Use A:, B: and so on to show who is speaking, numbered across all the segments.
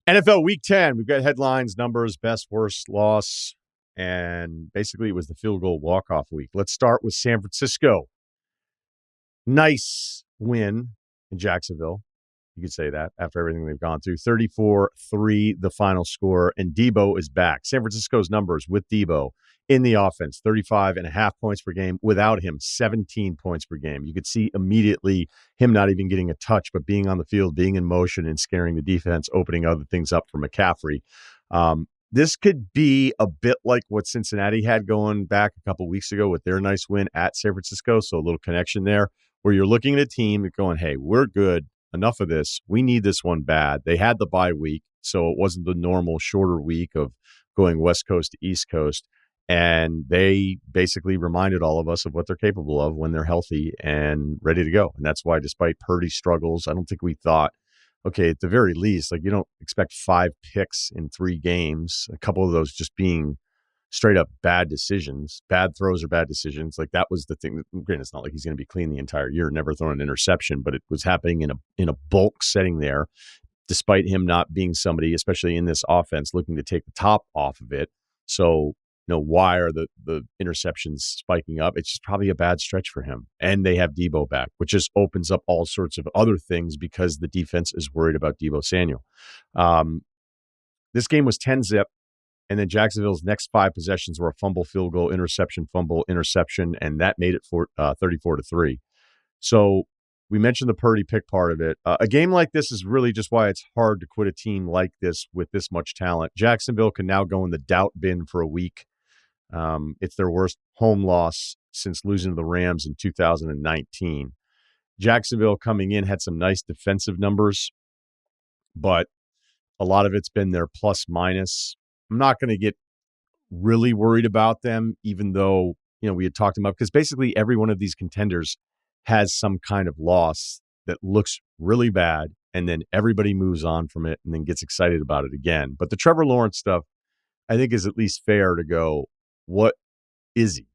A: NFL Week 10. We've got headlines, numbers, best, worst, loss, and basically it was the field goal walk-off week. Let's start with San Francisco. Nice win in Jacksonville. You could say that after everything they've gone through. 34-3, the final score, and Debo is back. San Francisco's numbers with Debo in the offense, 35.5 points per game. Without him, 17 points per game. You could see immediately him not even getting a touch, but being on the field, being in motion and scaring the defense, opening other things up for McCaffrey. This could be a bit like what Cincinnati had going back a couple weeks ago with their nice win at San Francisco. So a little connection there where you're looking at a team and going, hey, we're good. Enough of this. We need this one bad. They had the bye week, so it wasn't the normal shorter week of going West Coast to East Coast. And they basically reminded all of us of what they're capable of when they're healthy and ready to go. And that's why, despite Purdy's struggles, I don't think we thought, okay, at the very least, like you don't expect 5 picks in 3 games, a couple of those just being straight up bad decisions, bad throws or bad decisions. Like that was the thing. Granted, it's not like he's going to be clean the entire year, never thrown an interception, but it was happening in a bulk setting there, despite him not being somebody, especially in this offense, looking to take the top off of it. So, why are the interceptions spiking up? It's just probably a bad stretch for him. And they have Debo back, which just opens up all sorts of other things because the defense is worried about Debo Samuel. This game was 10-zip. And then Jacksonville's next 5 possessions were a fumble, field goal, interception, fumble, interception, and that made it 34-3. So we mentioned the Purdy pick part of it. A game like this is really just why it's hard to quit a team like this with this much talent. Jacksonville can now go in the doubt bin for a week. It's their worst home loss since losing to the Rams in 2019. Jacksonville coming in had some nice defensive numbers, but a lot of it's been their plus minus. I'm not going to get really worried about them, even though, we had talked about, because basically every one of these contenders has some kind of loss that looks really bad, and then everybody moves on from it and then gets excited about it again. But the Trevor Lawrence stuff, I think, is at least fair to go, what is he?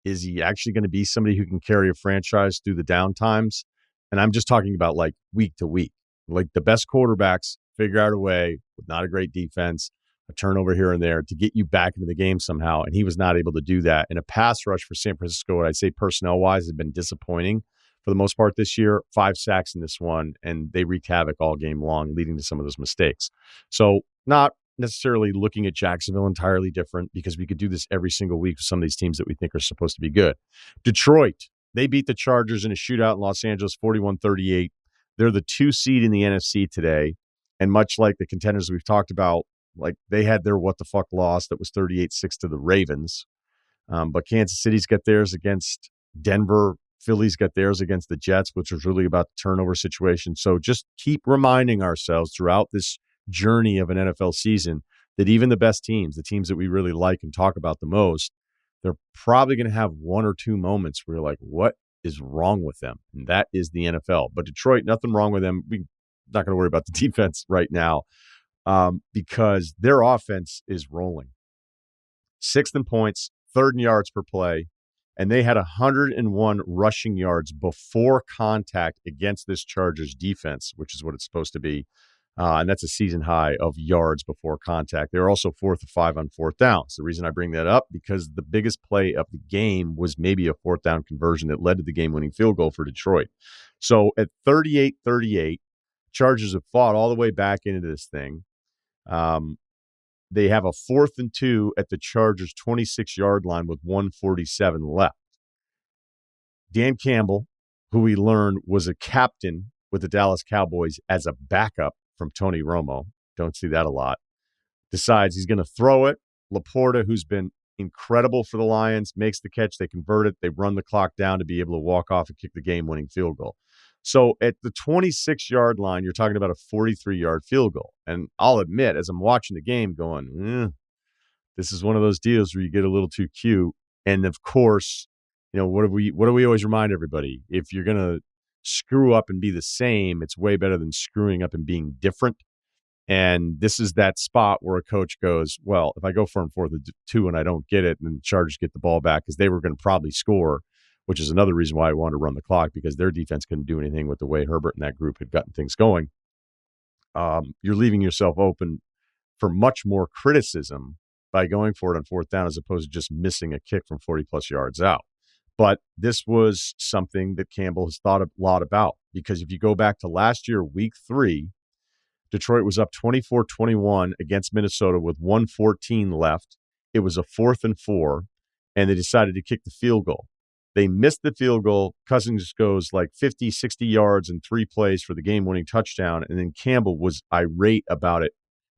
A: Is he actually going to be somebody who can carry a franchise through the down times? And I'm just talking about like week to week. Like the best quarterbacks figure out a way with not a great defense, a turnover here and there to get you back into the game somehow. And he was not able to do that. And a pass rush for San Francisco, what I'd say personnel-wise, has been disappointing for the most part this year. 5 sacks in this one, and they wreaked havoc all game long, leading to some of those mistakes. So not necessarily looking at Jacksonville entirely different, because we could do this every single week with some of these teams that we think are supposed to be good. Detroit, they beat the Chargers in a shootout in Los Angeles, 41-38. They're the 2 seed in the NFC today. And much like the contenders we've talked about, like they had their what the fuck loss that was 38-6 to the Ravens. But Kansas City's got theirs against Denver. Philly's got theirs against the Jets, which was really about the turnover situation. So just keep reminding ourselves throughout this journey of an NFL season that even the best teams, the teams that we really like and talk about the most, they're probably going to have 1 or 2 moments where you're like, what is wrong with them? And that is the NFL. But Detroit, nothing wrong with them. We're not going to worry about the defense right now. Because their offense is rolling. 6th in points, 3rd in yards per play, and they had 101 rushing yards before contact against this Chargers defense, which is what it's supposed to be. And that's a season high of yards before contact. They're also 4th of 5 on 4th downs. The reason I bring that up, because the biggest play of the game was maybe a 4th down conversion that led to the game-winning field goal for Detroit. So at 38-38, Chargers have fought all the way back into this thing. They have a 4th and 2 at the Chargers' 26-yard line with 1:47 left. Dan Campbell, who we learned was a captain with the Dallas Cowboys as a backup from Tony Romo, don't see that a lot, decides he's going to throw it. Laporta, who's been incredible for the Lions, makes the catch. They convert it. They run the clock down to be able to walk off and kick the game-winning field goal. So at the 26-yard line, you're talking about a 43-yard field goal. And I'll admit, as I'm watching the game going, this is one of those deals where you get a little too cute. And of course, what do we always remind everybody? If you're going to screw up and be the same, it's way better than screwing up and being different. And this is that spot where a coach goes, well, if I go for 4th and 2 and I don't get it, and then the Chargers get the ball back because they were going to probably score, which is another reason why I wanted to run the clock, because their defense couldn't do anything with the way Herbert and that group had gotten things going. you're leaving yourself open for much more criticism by going for it on fourth down as opposed to just missing a kick from 40-plus yards out. But this was something that Campbell has thought a lot about, because if you go back to last year, week 3, Detroit was up 24-21 against Minnesota with 1:14 left. It was a 4th and 4, and they decided to kick the field goal. They missed the field goal. Cousins goes like 50, 60 yards in 3 plays for the game-winning touchdown, and then Campbell was irate about it,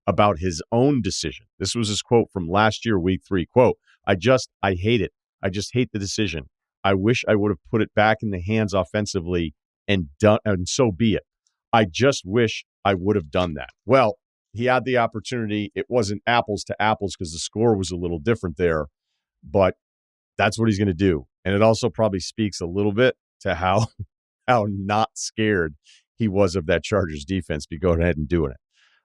A: about his own decision. This was his quote from last year, week 3. Quote, I hate it. I just hate the decision. I wish I would have put it back in the hands offensively and so be it. I just wish I would have done that. Well, he had the opportunity. It wasn't apples to apples because the score was a little different there, but that's what he's going to do. And it also probably speaks a little bit to how not scared he was of that Chargers defense be going ahead and doing it.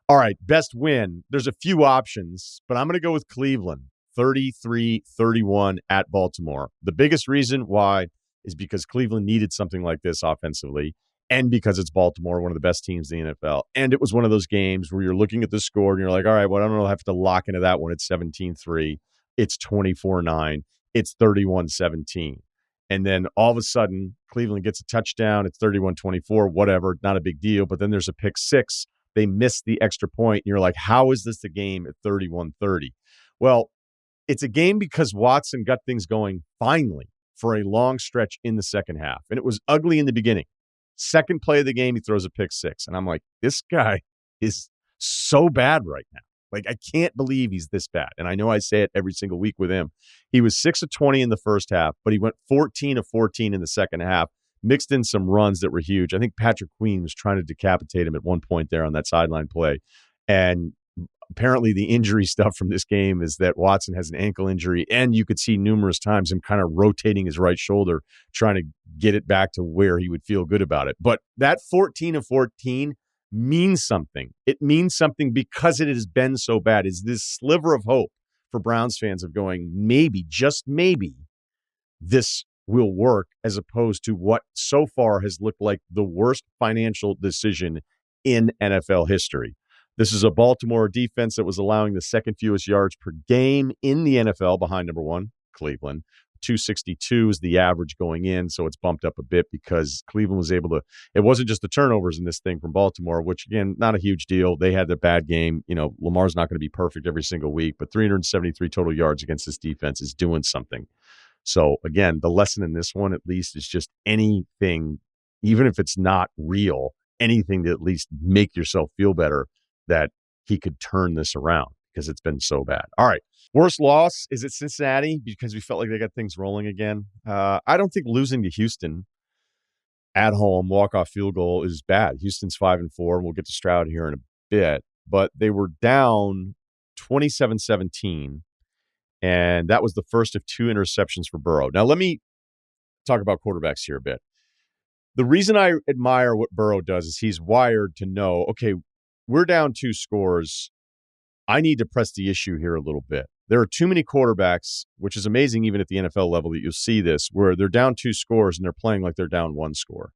A: All right, best win. There's a few options, but I'm going to go with Cleveland, 33-31 at Baltimore. The biggest reason why is because Cleveland needed something like this offensively, and because it's Baltimore, one of the best teams in the NFL. And it was one of those games where you're looking at the score and you're like, all right, well, I don't have to lock into that one. It's 17-3. It's 24-9. It's 31-17. And then all of a sudden, Cleveland gets a touchdown. It's 31-24, whatever, not a big deal. But then there's a pick six. They missed the extra point. And you're like, how is this a game at 31-30? Well, it's a game because Watson got things going finally for a long stretch in the second half. And it was ugly in the beginning. Second play of the game, he throws a pick six. And I'm like, this guy is so bad right now. Like, I can't believe he's this bad. And I know I say it every single week with him. He was 6 of 20 in the first half, but he went 14 of 14 in the second half, mixed in some runs that were huge. I think Patrick Queen was trying to decapitate him at one point there on that sideline play. And apparently the injury stuff from this game is that Watson has an ankle injury, and you could see numerous times him kind of rotating his right shoulder, trying to get it back to where he would feel good about it. But that 14 of 14 means something. It means something because it has been so bad. It's this sliver of hope for Browns fans of going, maybe, just maybe, this will work, as opposed to what so far has looked like the worst financial decision in NFL history. This is a Baltimore defense that was allowing the second fewest yards per game in the NFL behind number one, Cleveland. 262 is the average going in, so it's bumped up a bit because Cleveland was able to – it wasn't just the turnovers in this thing from Baltimore, which, again, not a huge deal. They had the bad game. You know, Lamar's not going to be perfect every single week, but 373 total yards against this defense is doing something. So, again, the lesson in this one, at least, is just anything, even if it's not real, anything to at least make yourself feel better that he could turn this around because it's been so bad. All right. Worst loss, is it Cincinnati? Because we felt like they got things rolling again. I don't think losing to Houston at home, walk-off field goal, is bad. Houston's 5-4. We'll get to Stroud here in a bit. But they were down 27-17, and that was the first of 2 interceptions for Burrow. Now, let me talk about quarterbacks here a bit. The reason I admire what Burrow does is he's wired to know, okay, we're down 2 scores. I need to press the issue here a little bit. There are too many quarterbacks, which is amazing even at the NFL level that you'll see this, where they're down 2 scores and they're playing like they're down 1 score.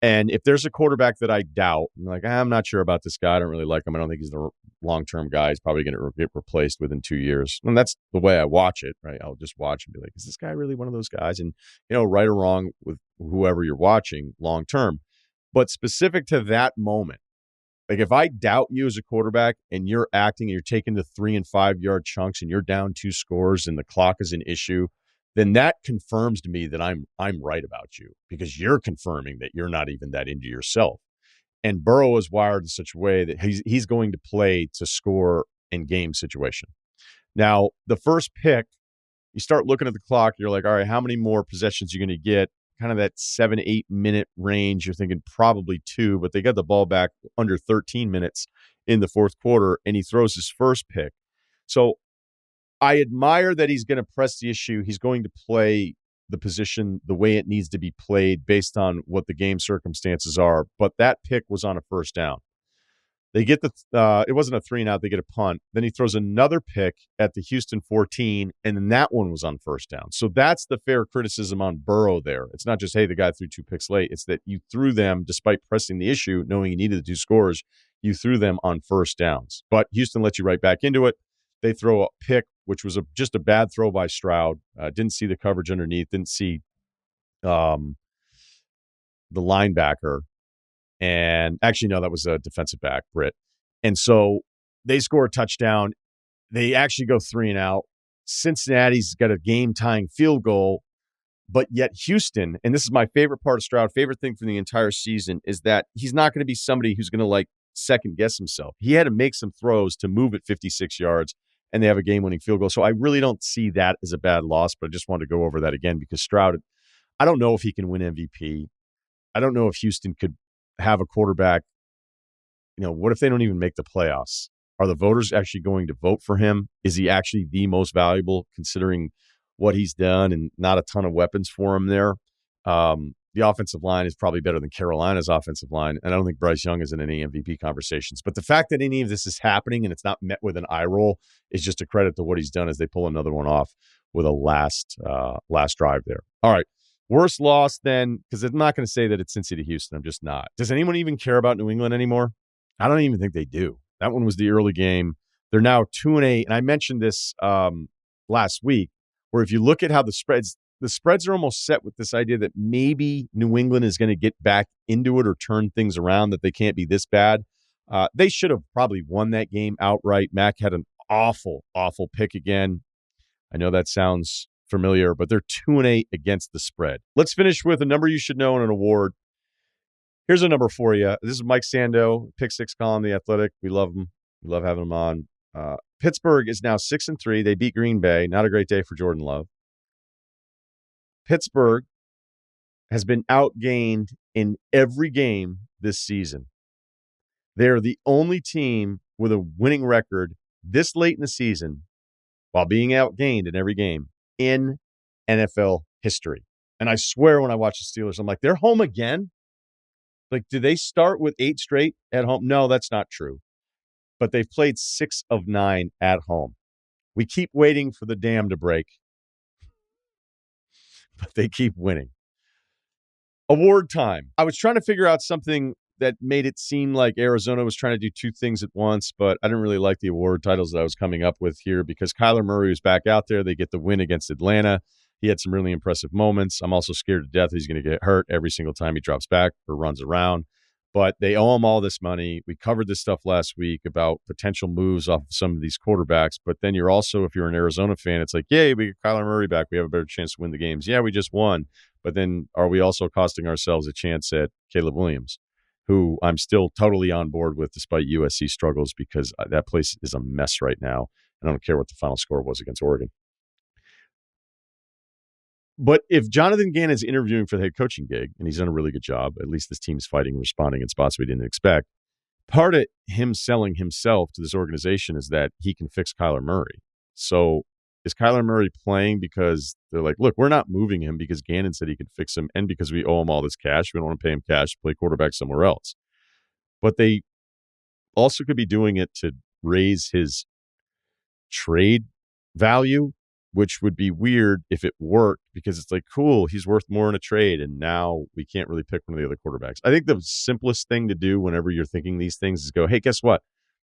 A: And if there's a quarterback that I doubt, I'm like, I'm not sure about this guy. I don't really like him. I don't think he's the long-term guy. He's probably going to get replaced within 2 years. And that's the way I watch it, right? I'll just watch and be like, is this guy really one of those guys? And, you know, right or wrong with whoever you're watching long-term. But specific to that moment, like, if I doubt you as a quarterback and you're acting and you're taking the 3 and 5 yard chunks and you're down 2 scores and the clock is an issue, then that confirms to me that I'm right about you, because you're confirming that you're not even that into yourself. And Burrow is wired in such a way that he's going to play to score in game situation. Now, the first pick, you start looking at the clock, you're like, all right, how many more possessions are you going to get? Kind of that 7-8 minute range. You're thinking probably 2, but they got the ball back under 13 minutes in the fourth quarter, and he throws his first pick. So I admire that he's going to press the issue. He's going to play the position the way it needs to be played based on what the game circumstances are. But that pick was on a first down. They get it wasn't a 3-and-out. They get a punt. Then he throws another pick at the Houston 14, and then that one was on first down. So that's the fair criticism on Burrow there. It's not just, hey, the guy threw 2 picks late. It's that you threw them despite pressing the issue, knowing you needed the 2 scores. you threw them on first downs. But Houston let you right back into it. They throw a pick, which was just a bad throw by Stroud. Didn't see the coverage underneath, didn't see the linebacker. And actually, no, that was a defensive back, Britt. And so they score a touchdown. They actually go 3 and out. Cincinnati's got a game-tying field goal, but yet Houston, and this is my favorite part of Stroud, favorite thing from the entire season, is that he's not going to be somebody who's going to like second-guess himself. He had to make some throws to move it 56 yards, and they have a game-winning field goal. So I really don't see that as a bad loss, but I just wanted to go over that again because Stroud, I don't know if he can win MVP. I don't know if Houston could have a quarterback. What if they don't even make the playoffs? Are the voters actually going to vote for him? Is he actually the most valuable considering what he's done and not a ton of weapons for him there? The offensive line is probably better than Carolina's offensive line, and I don't think Bryce Young is in any MVP conversations. But the fact that any of this is happening and it's not met with an eye roll is just a credit to what he's done as they pull another one off with a last drive there. All right. Worst loss then, because I'm not going to say that it's Cincy to Houston. I'm just not. Does anyone even care about New England anymore? I don't even think they do. That one was the early game. They're now 2-8, and I mentioned this last week, where if you look at how the spreads are almost set with this idea that maybe New England is going to get back into it or turn things around, that they can't be this bad. They should have probably won that game outright. Mac had an awful, awful pick again. I know that sounds familiar, but they're 2-8 against the spread. Let's finish with a number you should know and an award. Here's a number for you. This is Mike Sando, Pick Six column, The Athletic. We love him. We love having him on. Pittsburgh is now 6-3. They beat Green Bay. Not a great day for Jordan Love. Pittsburgh has been outgained in every game this season. They're the only team with a winning record this late in the season while being outgained in every game in NFL history. And I swear when I watch the Steelers, I'm like, they're home again? Like, do they start with 8 straight at home? No, that's not true. But they've played 6 of 9 at home. We keep waiting for the dam to break, but they keep winning. Award time. I was trying to figure out something that made it seem like Arizona was trying to do 2 things at once, but I didn't really like the award titles that I was coming up with here because Kyler Murray was back out there. They get the win against Atlanta. He had some really impressive moments. I'm also scared to death he's going to get hurt every single time he drops back or runs around. But they owe him all this money. We covered this stuff last week about potential moves off of some of these quarterbacks. But then you're also, if you're an Arizona fan, it's like, yay, we get Kyler Murray back. We have a better chance to win the games. Yeah, we just won. But then are we also costing ourselves a chance at Caleb Williams, who I'm still totally on board with despite USC struggles because that place is a mess right now. And I don't care what the final score was against Oregon. But if Jonathan Gannon is interviewing for the head coaching gig, and he's done a really good job, at least this team's fighting and responding in spots we didn't expect, part of him selling himself to this organization is that he can fix Kyler Murray. So is Kyler Murray playing because they're like, look, we're not moving him because Gannon said he could fix him and because we owe him all this cash. We don't want to pay him cash to play quarterback somewhere else. But they also could be doing it to raise his trade value, which would be weird if it worked because it's like, cool, he's worth more in a trade, and now we can't really pick one of the other quarterbacks. I think the simplest thing to do whenever you're thinking these things is go, hey, guess what?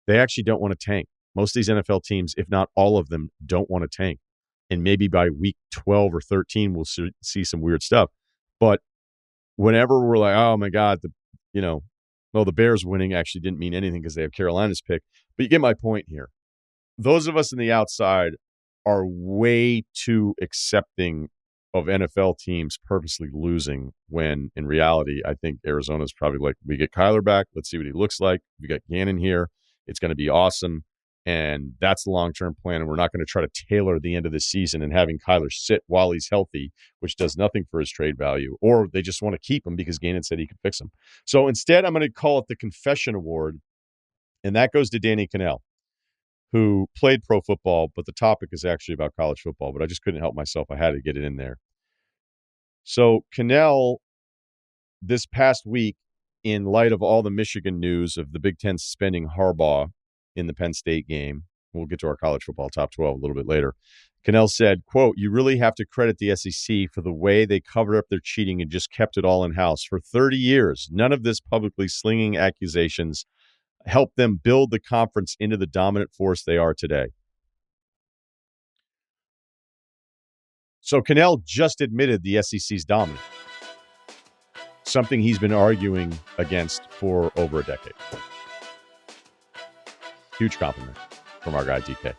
A: They actually don't want to tank. Most of these NFL teams, if not all of them, don't want to tank. And maybe by week 12 or 13, we'll see some weird stuff. But whenever we're like, oh, my God, the Bears winning actually didn't mean anything because they have Carolina's pick. But you get my point here. Those of us on the outside are way too accepting of NFL teams purposely losing when in reality, I think Arizona's probably like, we get Kyler back. Let's see what he looks like. We got Gannon here. It's going to be awesome. And that's the long-term plan. And we're not going to try to tailor the end of the season and having Kyler sit while he's healthy, which does nothing for his trade value. Or they just want to keep him because Gannon said he could fix him. So instead, I'm going to call it the Confession Award. And that goes to Danny Canell, who played pro football, but the topic is actually about college football, but I just couldn't help myself. I had to get it in there. So Canell, this past week, in light of all the Michigan news of the Big Ten suspending Harbaugh in the Penn State game, we'll get to our college football top 12 a little bit later, Canell said, quote, you really have to credit the SEC for the way they covered up their cheating and just kept it all in-house. For 30 years, none of this publicly slinging accusations helped them build the conference into the dominant force they are today. So Canell just admitted the SEC's dominant, something he's been arguing against for over a decade. Huge compliment from our guy DK.